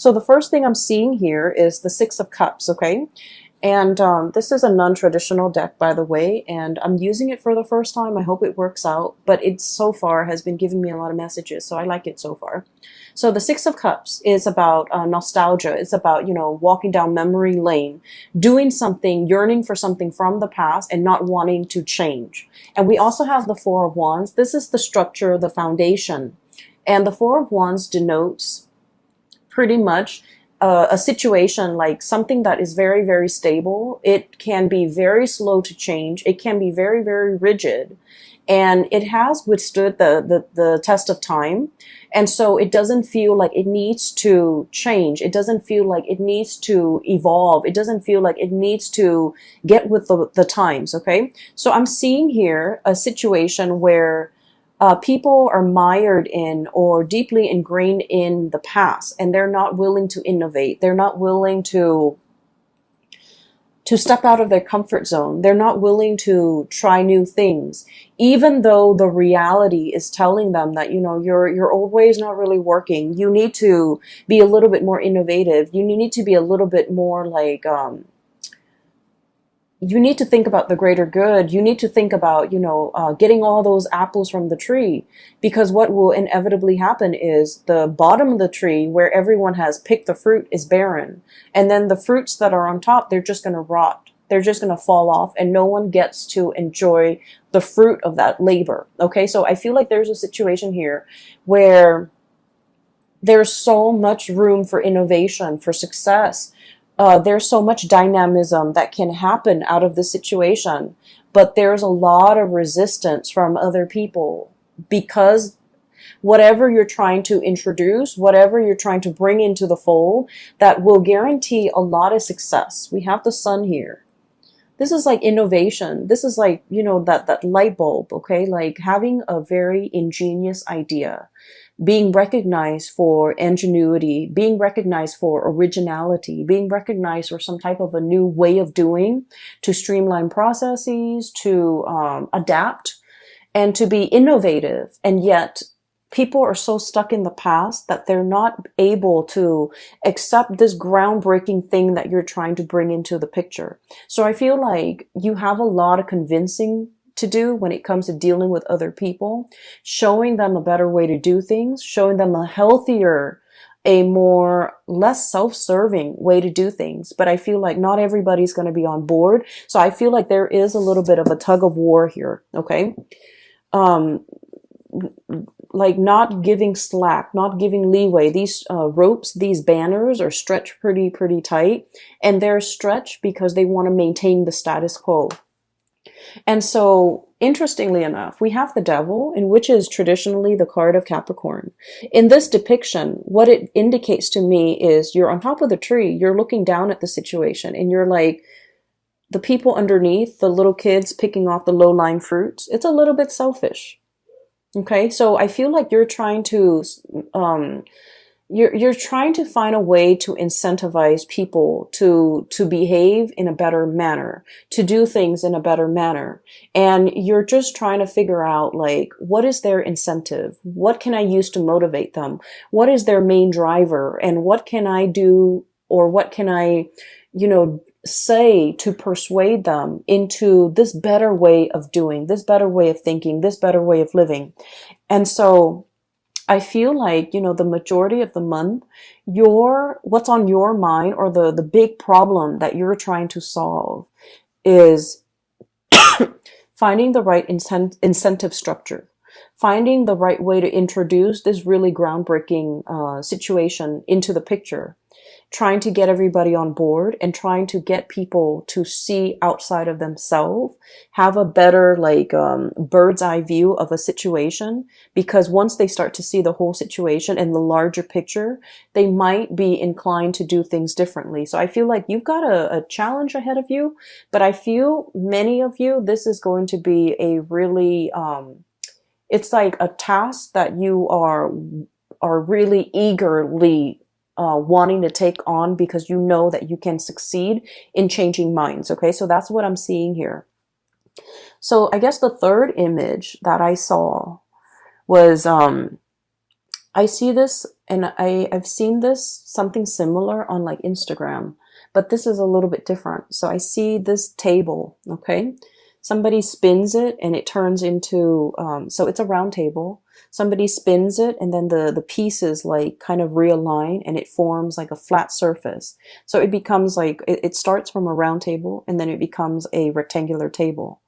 So the first thing I'm seeing here is the Six of Cups, okay? And this is a non-traditional deck, by the way, and I'm using it for the first time. I hope it works out, but it so far has been giving me a lot of messages, so I like it so far. So the Six of Cups is about nostalgia. It's about, you know, walking down memory lane, doing something, yearning for something from the past and not wanting to change. And we also have the Four of Wands. This is the structure, the foundation. And the Four of Wands denotes pretty much a situation like something that is very, very stable. It can be very slow to change. It can be very, very rigid. And it has withstood the test of time. And so it doesn't feel like it needs to change. It doesn't feel like it needs to evolve. It doesn't feel like it needs to get with the times, okay? So I'm seeing here a situation where people are mired in or deeply ingrained in the past, and they're not willing to innovate. They're not willing to step out of their comfort zone. They're not willing to try new things, even though the reality is telling them that, you know, your old way is not really working. You need to be a little bit more innovative. You need to be a little bit more like, you need to think about the greater good. You need to think about, you know, getting all those apples from the tree, because what will inevitably happen is the bottom of the tree where everyone has picked the fruit is barren. And then the fruits that are on top, they're just going to rot. They're just going to fall off and no one gets to enjoy the fruit of that labor. Okay. So I feel like there's a situation here where there's so much room for innovation, for success. There's so much dynamism that can happen out of the situation, but there's a lot of resistance from other people because whatever you're trying to introduce, whatever you're trying to bring into the fold, that will guarantee a lot of success. We have the Sun here. This is like innovation. This is like, you know, that light bulb, okay? Like having a very ingenious idea, being recognized for ingenuity, being recognized for originality, being recognized for some type of a new way of doing, to streamline processes, to adapt, and to be innovative. And yet people are so stuck in the past that they're not able to accept this groundbreaking thing that you're trying to bring into the picture. So I feel like you have a lot of convincing to do when it comes to dealing with other people, showing them a better way to do things, showing them a healthier, a more less self-serving way to do things. But I feel like not everybody's going to be on board. So I feel like there is a little bit of a tug of war here. Okay. Like not giving slack, not giving leeway. These ropes, these banners are stretched pretty tight, and they're stretched because they want to maintain the status quo. And so, interestingly enough, we have the Devil, in which is traditionally the card of Capricorn. In this depiction, what it indicates to me is you're on top of the tree, you're looking down at the situation, and you're like, the people underneath, the little kids picking off the low-lying fruits, it's a little bit selfish. Okay, so I feel like you're trying to you're trying to find a way to incentivize people to behave in a better manner, to do things in a better manner. And you're just trying to figure out, like, what is their incentive? What can I use to motivate them? What is their main driver? And what can I do, or what can I, you know, say to persuade them into this better way of doing, this better way of thinking, this better way of living? And so I feel like, you know, the majority of the month, what's on your mind, or the big problem that you're trying to solve, is finding the right incentive structure, finding the right way to introduce this really groundbreaking situation into the picture, trying to get everybody on board and trying to get people to see outside of themselves, have a better, like, bird's eye view of a situation. Because once they start to see the whole situation and the larger picture, they might be inclined to do things differently. So I feel like you've got a challenge ahead of you, but I feel many of you, this is going to be a really, it's like a task that you are really eagerly wanting to take on, because you know that you can succeed in changing minds. Okay, so that's what I'm seeing here. So I guess the third image that I saw was, I see this And I've seen this, something similar on like Instagram, but this is a little bit different. So I see this table, okay? Somebody spins it and it turns into, so it's a round table. Somebody spins it and then the pieces like kind of realign and it forms like a flat surface. So it becomes like, it starts from a round table and then it becomes a rectangular table.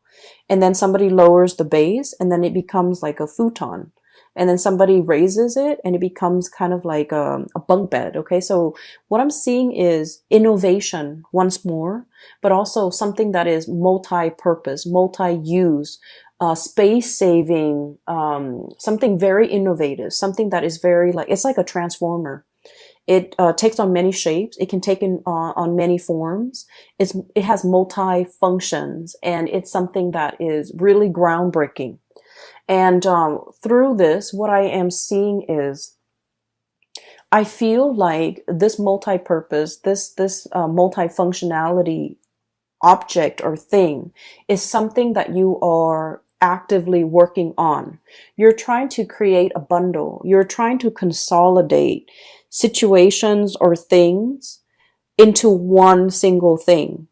And then somebody lowers the base and then it becomes like a futon. And then somebody raises it and it becomes kind of like a bunk bed. Okay. So what I'm seeing is innovation once more, but also something that is multi-purpose, multi-use, space saving, something very innovative, something that is very like, it's like a transformer. It takes on many shapes. It can take on many forms. It has multi functions, and it's something that is really groundbreaking. And through this, what I am seeing is, I feel like this multi-purpose, this multi-functionality object or thing is something that you are actively working on. You're trying to create a bundle. You're trying to consolidate situations or things into one single thing.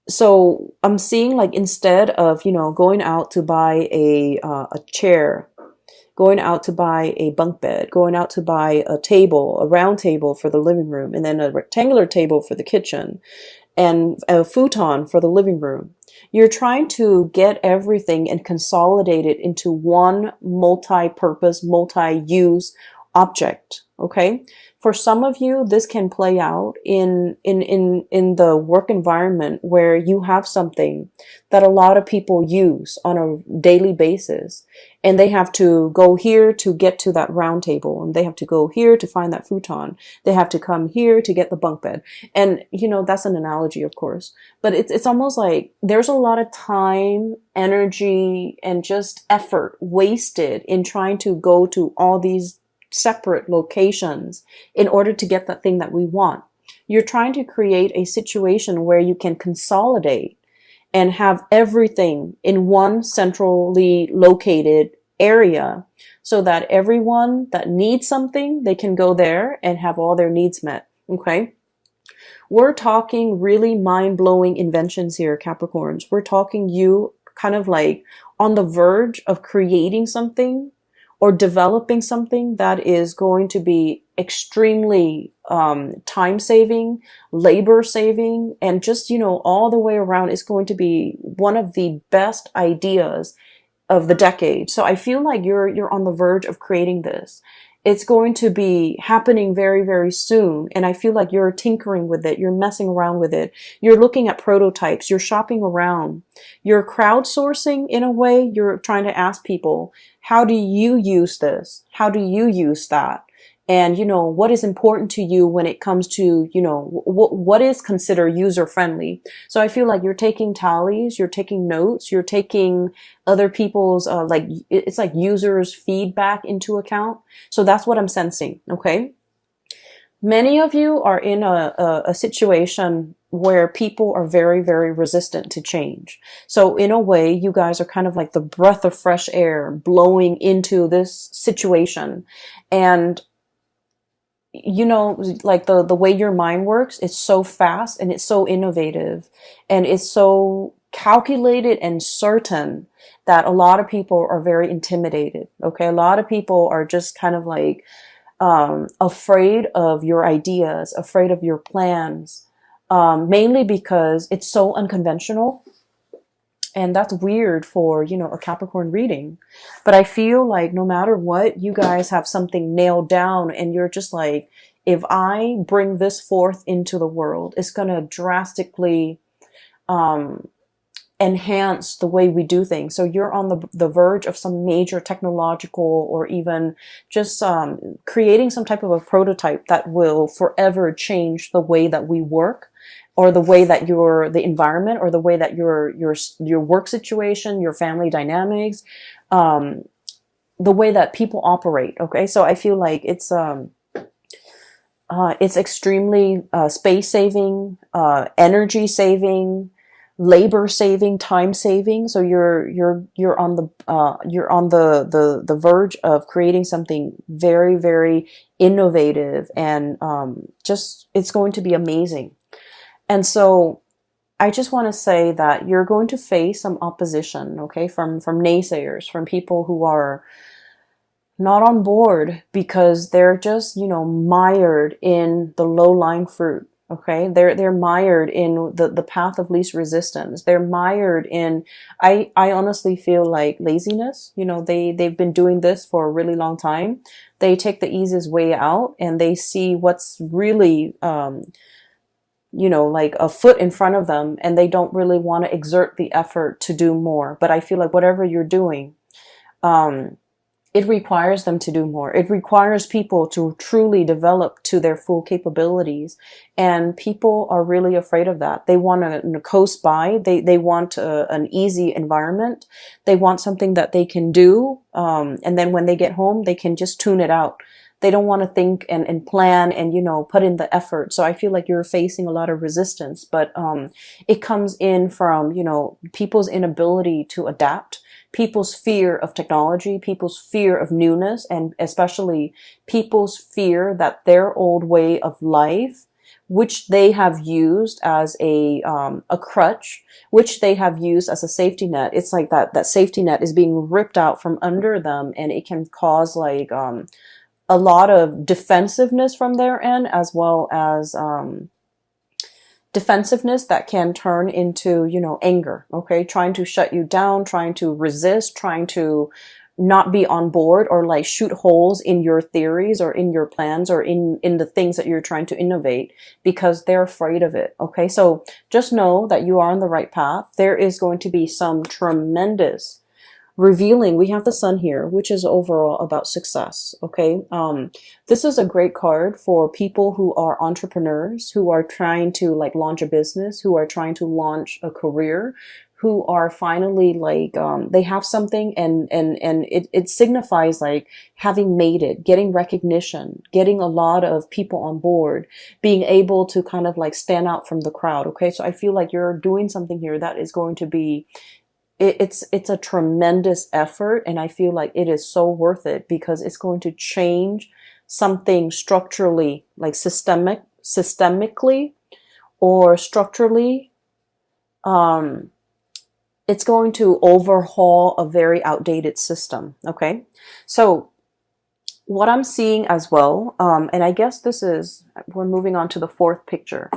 So I'm seeing like instead of, going out to buy a chair, going out to buy a bunk bed, going out to buy a table, a round table for the living room, and then a rectangular table for the kitchen, and a futon for the living room. You're trying to get everything and consolidate it into one multi-purpose, multi-use object. Okay. For some of you, this can play out in the work environment where you have something that a lot of people use on a daily basis. And they have to go here to get to that round table. And they have to go here to find that futon. They have to come here to get the bunk bed. And, that's an analogy, of course. But it's almost like there's a lot of time, energy, and just effort wasted in trying to go to all these separate locations in order to get that thing that we want. You're trying to create a situation where you can consolidate and have everything in one centrally located area so that everyone that needs something, they can go there and have all their needs met. Okay. We're talking really mind-blowing inventions here, Capricorns. We're talking you kind of like on the verge of creating something or developing something that is going to be extremely time saving, labor saving, and just, all the way around is going to be one of the best ideas of the decade. So I feel like you're on the verge of creating this. It's going to be happening very, very soon. And I feel like you're tinkering with it. You're messing around with it. You're looking at prototypes. You're shopping around. You're crowdsourcing in a way. You're trying to ask people, how do you use this? How do you use that? And, what is important to you when it comes to, what is considered user friendly? So I feel like you're taking tallies, you're taking notes, you're taking other people's, it's like users' feedback into account. So that's what I'm sensing. Okay. Many of you are in a situation where people are very, very resistant to change. So in a way, you guys are kind of like the breath of fresh air blowing into this situation. And like the way your mind works, it's so fast and it's so innovative and it's so calculated and certain that a lot of people are very intimidated. Okay. A lot of people are just kind of like, afraid of your ideas, afraid of your plans, mainly because it's so unconventional. And that's weird for, a Capricorn reading. But I feel like no matter what, you guys have something nailed down and you're just like, if I bring this forth into the world, it's going to drastically enhance the way we do things. So you're on the verge of some major technological or even just creating some type of a prototype that will forever change the way that we work, or the way that the environment, or the way that your work situation, your family dynamics, the way that people operate. Okay. So I feel like it's extremely, space saving, energy saving, labor saving, time saving. So you're on the the verge of creating something very, very innovative, and just it's going to be amazing. And so I just want to say that you're going to face some opposition, okay, from naysayers, from people who are not on board because they're just, you know, mired in the low-lying fruit. Okay, they're mired in the path of least resistance. They're mired in, I honestly feel like, laziness. You know, they've been doing this for a really long time. They take the easiest way out, and they see what's really you know, like a foot in front of them, and they don't really want to exert the effort to do more. But I feel like whatever you're doing, it requires them to do more. It requires people to truly develop to their full capabilities. And people are really afraid of that. They want to coast by. They want an easy environment. They want something that they can do. And then when they get home, they can just tune it out. They don't want to think and plan and, you know, put in the effort. So I feel like you're facing a lot of resistance, but it comes in from, you know, people's inability to adapt, people's fear of technology, people's fear of newness, and especially people's fear that their old way of life, which they have used as a crutch, which they have used as a safety net. It's like that safety net is being ripped out from under them, and it can cause like a lot of defensiveness from their end, as well as defensiveness that can turn into, you know, anger, okay? Trying to shut you down, trying to resist, trying to not be on board, or like shoot holes in your theories or in your plans or in the things that you're trying to innovate, because they're afraid of it, okay? So just know that you are on the right path. There is going to be some tremendous revealing. We have the sun here, which is overall about success. Okay. This is a great card for people who are entrepreneurs, who are trying to like launch a business, who are trying to launch a career, who are finally like, they have something, and it signifies like having made it, getting recognition, getting a lot of people on board, being able to kind of like stand out from the crowd. Okay. So I feel like you're doing something here that is going to be, it's a tremendous effort, and I feel like it is so worth it, because it's going to change something structurally, like systemically or structurally. It's going to overhaul a very outdated system. Okay. So what I'm seeing as well, and I guess we're moving on to the fourth picture.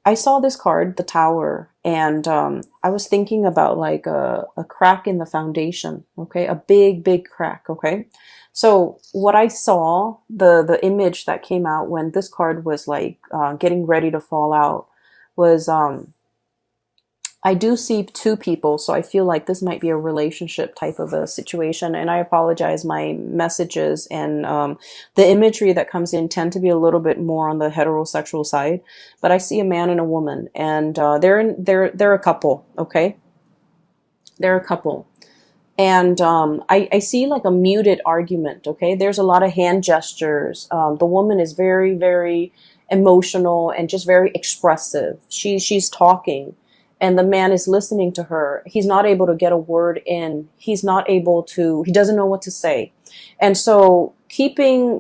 I saw this card, the Tower, and I was thinking about like a crack in the foundation, okay? A big, big crack, okay? So what I saw, the image that came out when this card was like getting ready to fall out was I do see two people, so I feel like this might be a relationship type of a situation. And I apologize, my messages and the imagery that comes in tend to be a little bit more on the heterosexual side. But I see a man and a woman, and they're a couple, okay? They're a couple. And I see like a muted argument, okay? There's a lot of hand gestures. The woman is very, very emotional and just very expressive. She's talking, and the man is listening to her. He's not able to get a word in. He doesn't know what to say. And so keeping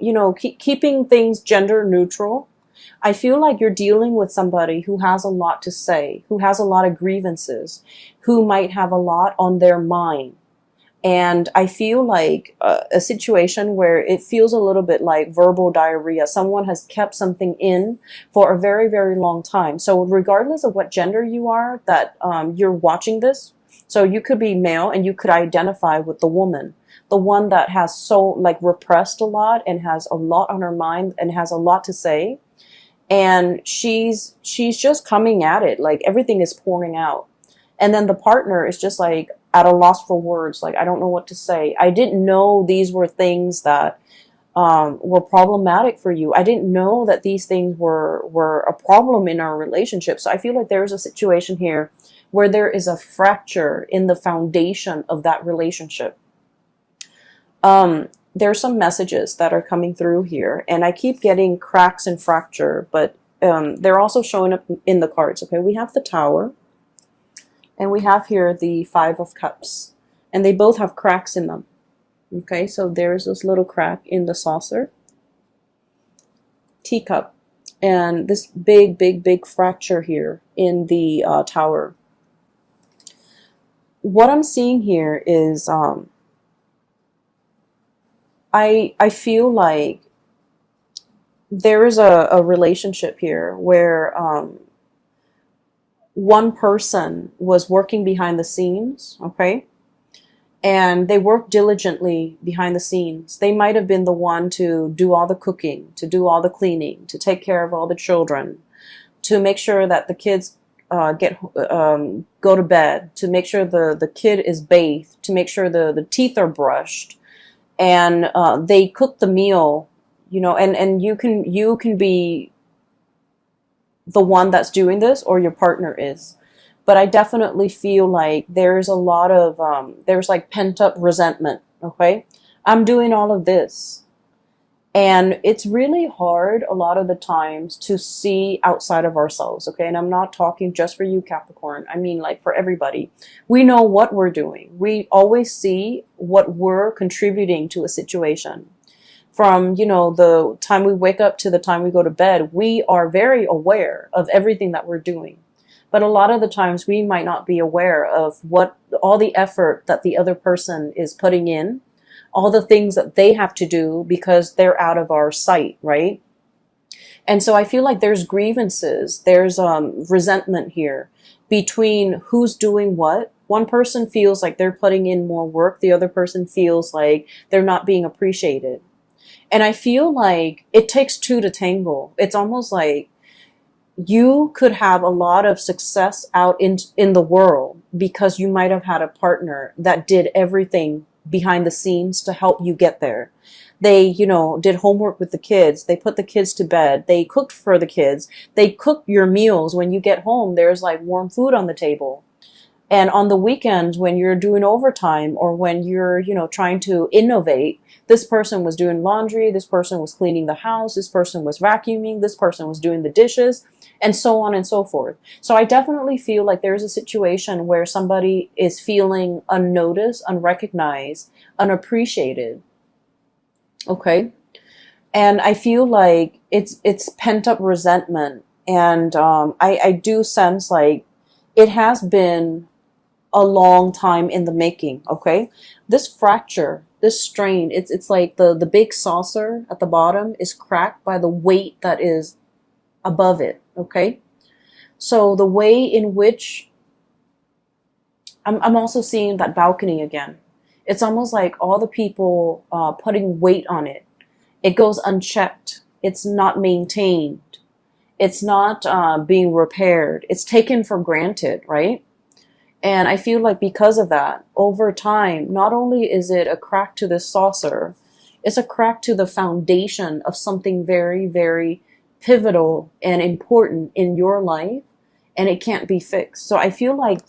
things gender neutral, I feel like you're dealing with somebody who has a lot to say, who has a lot of grievances, who might have a lot on their mind. And I feel like a situation where it feels a little bit like verbal diarrhea. Someone has kept something in for a very, very long time. So regardless of what gender you are that you're watching this, so you could be male and you could identify with the woman, the one that has so like repressed a lot and has a lot on her mind and has a lot to say. And she's just coming at it, like everything is pouring out. And then the partner is just like at a loss for words. Like, I don't know what to say. I didn't know these were things that were problematic for you. I didn't know that these things were a problem in our relationship. So I feel like there's a situation here where there is a fracture in the foundation of that relationship. There's some messages that are coming through here, and I keep getting cracks and fracture, but they're also showing up in the cards. Okay, we have the Tower, and we have here the Five of Cups, and they both have cracks in them. Okay, so there's this little crack in the saucer, teacup, and this big, big, big fracture here in the Tower. What I'm seeing here is I feel like there is a relationship here where one person was working behind the scenes, okay? And they worked diligently behind the scenes. They might have been the one to do all the cooking, to do all the cleaning, to take care of all the children, to make sure that the kids go to bed, to make sure the kid is bathed, to make sure the teeth are brushed, and they cook the meal, you know, and you can be the one that's doing this, or your partner is. But I definitely feel like there's a lot of there's like pent up resentment. Okay, I'm doing all of this, and it's really hard a lot of the times to see outside of ourselves. Okay, and I'm not talking just for you, Capricorn. I mean, like, for everybody. We know what we're doing. We always see what we're contributing to a situation. From, you know, the time we wake up to the time we go to bed, we are very aware of everything that we're doing. But a lot of the times we might not be aware of what all the effort that the other person is putting in, all the things that they have to do because they're out of our sight, right? And so I feel like there's grievances, there's resentment here between who's doing what. One person feels like they're putting in more work, the other person feels like they're not being appreciated. And I feel like it takes two to tango. It's almost like you could have a lot of success out in the world because you might have had a partner that did everything behind the scenes to help you get there. They, you know, did homework with the kids. They put the kids to bed. They cooked for the kids. They cook your meals. When you get home, there's like warm food on the table. And on the weekends, when you're doing overtime or when you're, you know, trying to innovate, this person was doing laundry, this person was cleaning the house, this person was vacuuming, this person was doing the dishes, and so on and so forth. So I definitely feel like there's a situation where somebody is feeling unnoticed, unrecognized, unappreciated. Okay? And I feel like it's pent up resentment. And I do sense like it has been a long time in the making, okay? This fracture, this strain, it's like the big saucer at the bottom is cracked by the weight that is above it, okay? So the way in which, I'm also seeing that balcony again. It's almost like all the people putting weight on it. It goes unchecked. It's not maintained. It's not being repaired. It's taken for granted, right? And I feel like because of that, over time, not only is it a crack to the saucer, it's a crack to the foundation of something very, very pivotal and important in your life, and it can't be fixed. So I feel like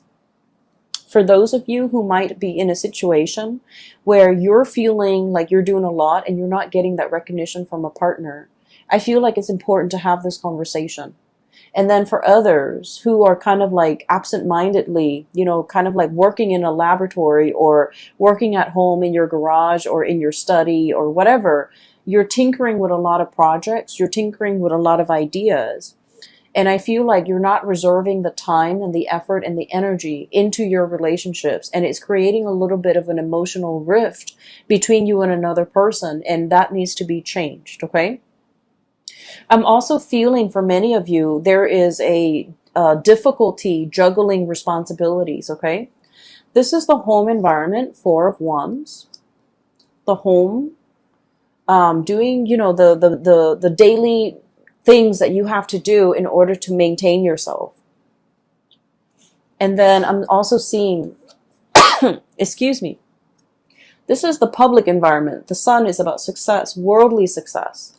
for those of you who might be in a situation where you're feeling like you're doing a lot and you're not getting that recognition from a partner, I feel like it's important to have this conversation. And then for others who are kind of like absent-mindedly, you know, kind of like working in a laboratory or working at home in your garage or in your study or whatever, you're tinkering with a lot of projects, you're tinkering with a lot of ideas. And I feel like you're not reserving the time and the effort and the energy into your relationships. And it's creating a little bit of an emotional rift between you and another person. And that needs to be changed, okay? I'm also feeling for many of you, there is a difficulty juggling responsibilities, okay? This is the home environment, Four of Wands. The home, doing, you know, the daily things that you have to do in order to maintain yourself. And then I'm also seeing, excuse me, this is the public environment. The Sun is about success, worldly success.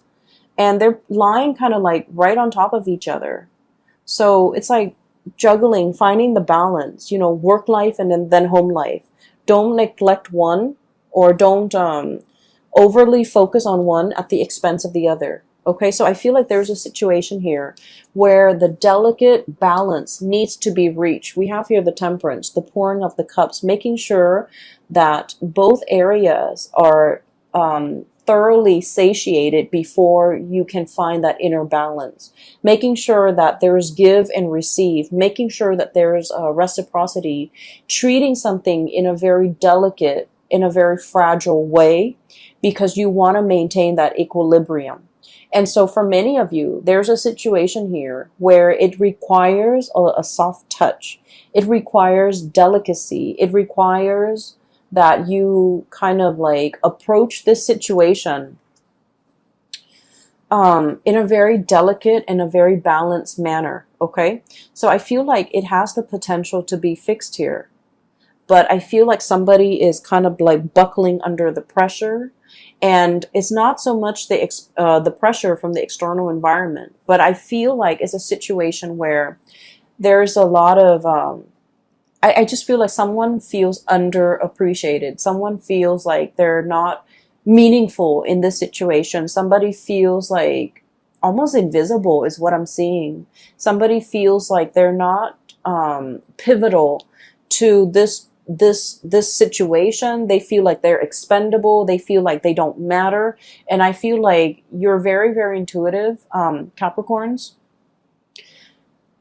And they're lying kind of like right on top of each other. So it's like juggling, finding the balance, you know, work life and then home life. Don't neglect one, or don't overly focus on one at the expense of the other. Okay, so I feel like there's a situation here where the delicate balance needs to be reached. We have here the temperance, the pouring of the cups, making sure that both areas are thoroughly satiated before you can find that inner balance. Making sure that there's give and receive, making sure that there's reciprocity, treating something in a very delicate, in a very fragile way, because you want to maintain that equilibrium. And so for many of you, there's a situation here where it requires a soft touch. It requires delicacy. It requires that you kind of like approach this situation in a very delicate and a very balanced manner. Okay. So I feel like it has the potential to be fixed here, but I feel like somebody is kind of like buckling under the pressure. And it's not so much the pressure from the external environment, but I feel like it's a situation where there's a lot of, I just feel like someone feels underappreciated. Someone feels like they're not meaningful in this situation. Somebody feels like almost invisible is what I'm seeing. Somebody feels like they're not pivotal to this situation. They feel like they're expendable. They feel like they don't matter. And I feel like you're very, very intuitive, Capricorns.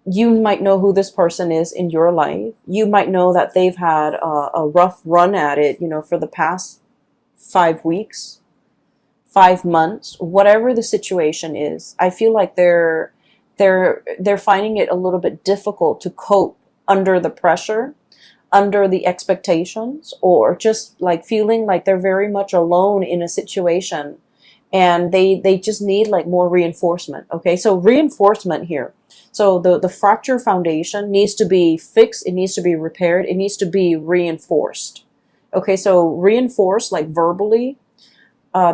You might know who this person is in your life. You might know that they've had a rough run at it, you know, for the past 5 weeks, 5 months, whatever the situation is. I feel like they're finding it a little bit difficult to cope under the pressure, under the expectations, or just like feeling like they're very much alone in a situation, and they just need like more reinforcement. Okay, so reinforcement here. So the fracture foundation needs to be fixed. It needs to be repaired. It needs to be reinforced. Okay, so reinforced like verbally,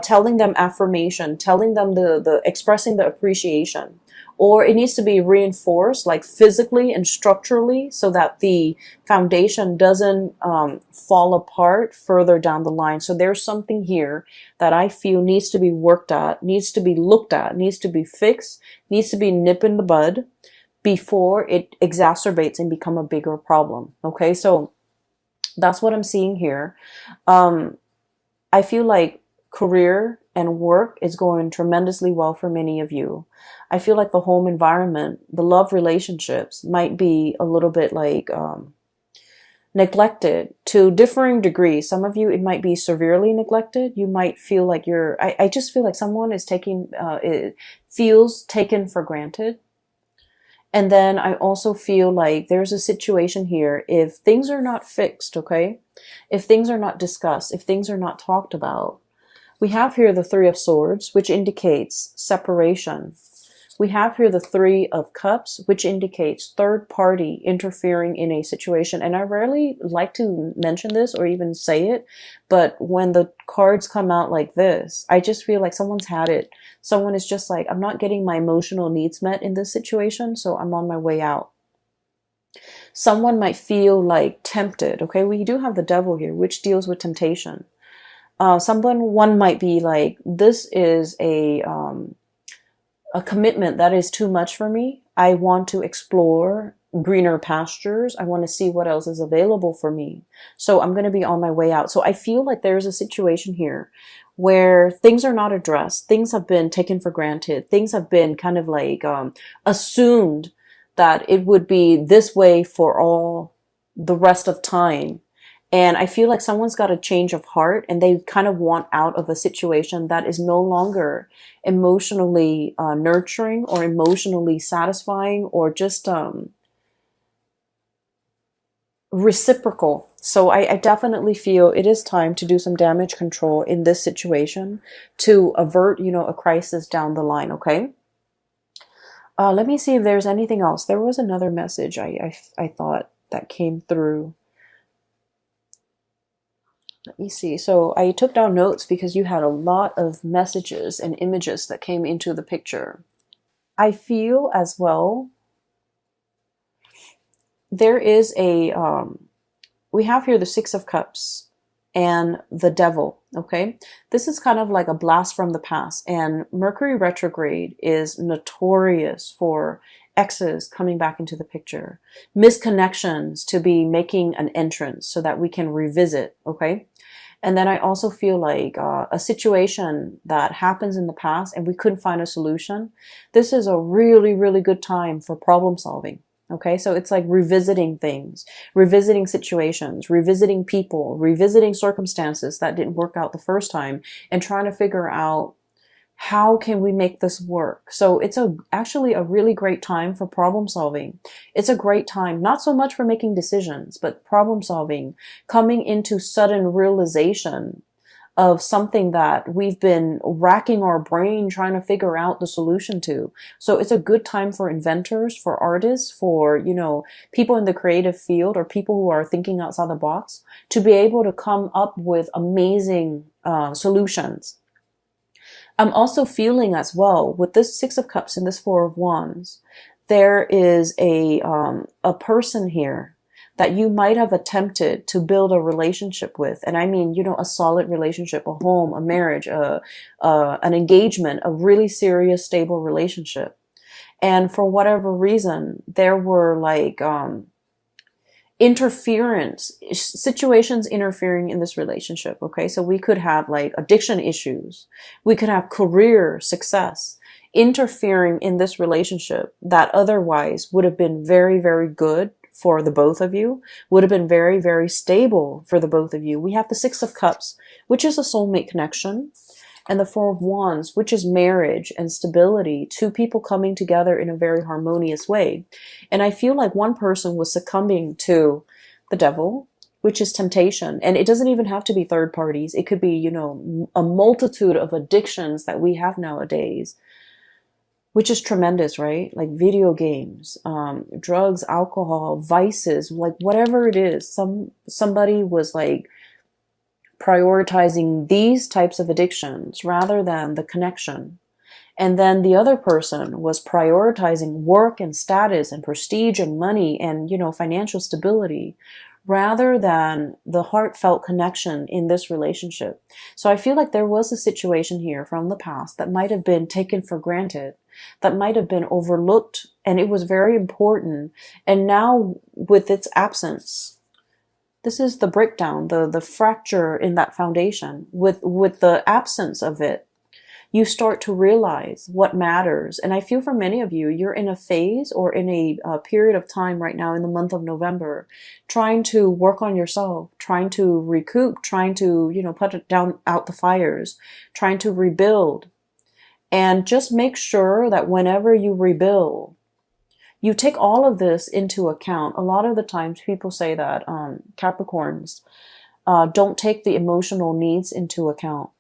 telling them affirmation, telling them the expressing the appreciation. Or it needs to be reinforced like physically and structurally so that the foundation doesn't fall apart further down the line. So there's something here that I feel needs to be worked at, needs to be looked at, needs to be fixed, needs to be nipped in the bud before it exacerbates and become a bigger problem. Okay, so that's what I'm seeing here. I feel like career and work is going tremendously well for many of you. I feel like the home environment, the love relationships might be a little bit like neglected to differing degrees. Some of you, it might be severely neglected. You might feel like I just feel like someone is it feels taken for granted. And then I also feel like there's a situation here, if things are not fixed, okay? If things are not discussed, if things are not talked about. We have here the Three of Swords, which indicates separation. We have here the Three of Cups, which indicates third party interfering in a situation. And I rarely like to mention this or even say it, but when the cards come out like this, I just feel like someone's had it. Someone is just like, I'm not getting my emotional needs met in this situation, so I'm on my way out. Someone might feel like tempted. Okay, we do have the Devil here, which deals with temptation. One might be like, this is a commitment that is too much for me. I want to explore greener pastures. I want to see what else is available for me. So I'm going to be on my way out. So I feel like there's a situation here where things are not addressed. Things have been taken for granted. Things have been kind of like assumed that it would be this way for all the rest of time. And I feel like someone's got a change of heart and they kind of want out of a situation that is no longer emotionally nurturing or emotionally satisfying or just reciprocal. So I definitely feel it is time to do some damage control in this situation to avert, a crisis down the line. Okay. Let me see if there's anything else. There was another message I thought that came through. Let me see. So I took down notes because you had a lot of messages and images that came into the picture. I feel as well there is we have here the Six of Cups. and the devil. Okay, this is kind of like a blast from the past, and Mercury retrograde is notorious for exes coming back into the picture, misconnections to be making an entrance so that we can revisit. Okay, and then I also feel like a situation that happens in the past and we couldn't find a solution. This is a really, really good time for problem solving. Okay, so it's like revisiting things, revisiting situations, revisiting people, revisiting circumstances that didn't work out the first time, and trying to figure out how can we make this work. So it's actually a really great time for problem solving. It's a great time, not so much for making decisions, but problem solving, coming into sudden realization of something that we've been racking our brain trying to figure out the solution to. So it's a good time for inventors, for artists, for, people in the creative field or people who are thinking outside the box to be able to come up with amazing solutions. I'm also feeling as well with this Six of Cups and this Four of Wands, there is a person here that you might have attempted to build a relationship with. And I mean, a solid relationship, a home, a marriage, an engagement, a really serious, stable relationship. And for whatever reason, there were like situations interfering in this relationship. Okay, so we could have like addiction issues. We could have career success interfering in this relationship that otherwise would have been very, very good for the both of you, would have been very, very stable for the both of you. We have the Six of Cups, which is a soulmate connection, and the Four of Wands, which is marriage and stability, two people coming together in a very harmonious way. And I feel like one person was succumbing to the devil, which is temptation. And it doesn't even have to be third parties. It could be, a multitude of addictions that we have nowadays, which is tremendous, right? Like video games, drugs, alcohol, vices, like whatever it is. Somebody was like prioritizing these types of addictions rather than the connection. And then the other person was prioritizing work and status and prestige and money and, financial stability rather than the heartfelt connection in this relationship. So I feel like there was a situation here from the past that might have been taken for granted, that might have been overlooked, and it was very important. And now with its absence, this is the breakdown, the fracture in that foundation. With the absence of it, you start to realize what matters. And I feel for many of you, you're in a phase or in a period of time right now in the month of November, trying to work on yourself, trying to recoup, trying to, put it down out the fires, trying to rebuild. And just make sure that whenever you rebuild, you take all of this into account. A lot of the times people say that Capricorns don't take the emotional needs into account.